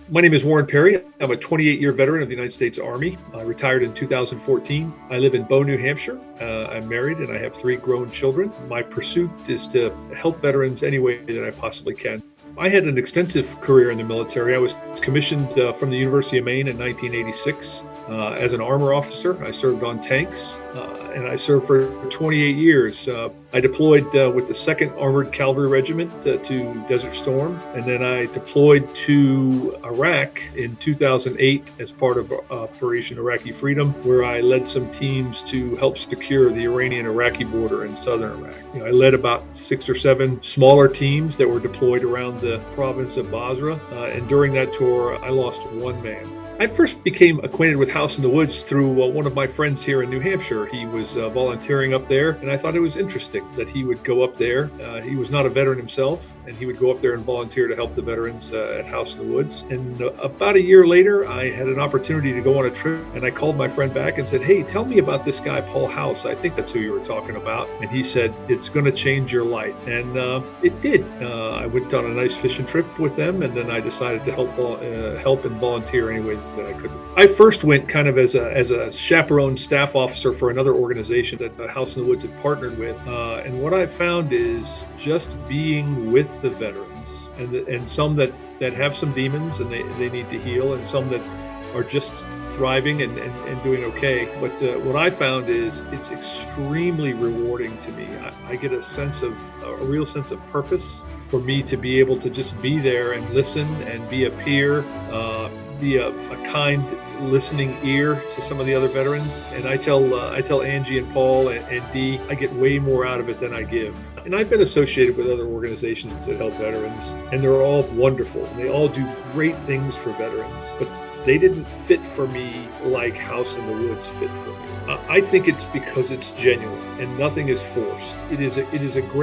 My name is Warren Perry. I'm a 28-year veteran of the United States Army. I retired in 2014. I live in Bow, New Hampshire. I'm married and I have 3 grown children. My pursuit is to help veterans any way that I possibly can. I had an extensive career in the military. I was commissioned from the University of Maine in 1986 as an armor officer. I served on tanks and I served for 28 years. I deployed with the 2nd Armored Cavalry Regiment to Desert Storm, and then I deployed to Iraq in 2008 as part of Operation Iraqi Freedom, where I led some teams to help secure the Iranian-Iraqi border in southern Iraq. I led about 6 or 7 smaller teams that were deployed around the province of Basra, and during that tour, I lost 1 man. I first became acquainted with House in the Woods through one of my friends here in New Hampshire. He was volunteering up there, and I thought it was interesting that he would go up there. He was not a veteran himself, and he would go up there and volunteer to help the veterans at House in the Woods. And about a year later, I had an opportunity to go on a trip, and I called my friend back and said, "Hey, tell me about this guy, Paul House. I think that's who you were talking about." And he said, "It's going to change your life." And it did. I went on a nice fishing trip with them, and then I decided to help and volunteer anyway that I could. I first went kind of as a chaperone staff officer for another organization that the House in the Woods had partnered with, and what I found is just being with the veterans, and some that have some demons and they need to heal, and some that are just thriving and doing okay. But what I found is it's extremely rewarding to me. I get a real sense of purpose for me to be able to just be there and listen and be a peer, be a kind listening ear to some of the other veterans. And I tell Angie and Paul and Dee, I get way more out of it than I give. And I've been associated with other organizations that help veterans, and they're all wonderful. They all do great things for veterans, but they didn't fit for me like House in the Woods fit for me. I think it's because it's genuine and nothing is forced. It is a great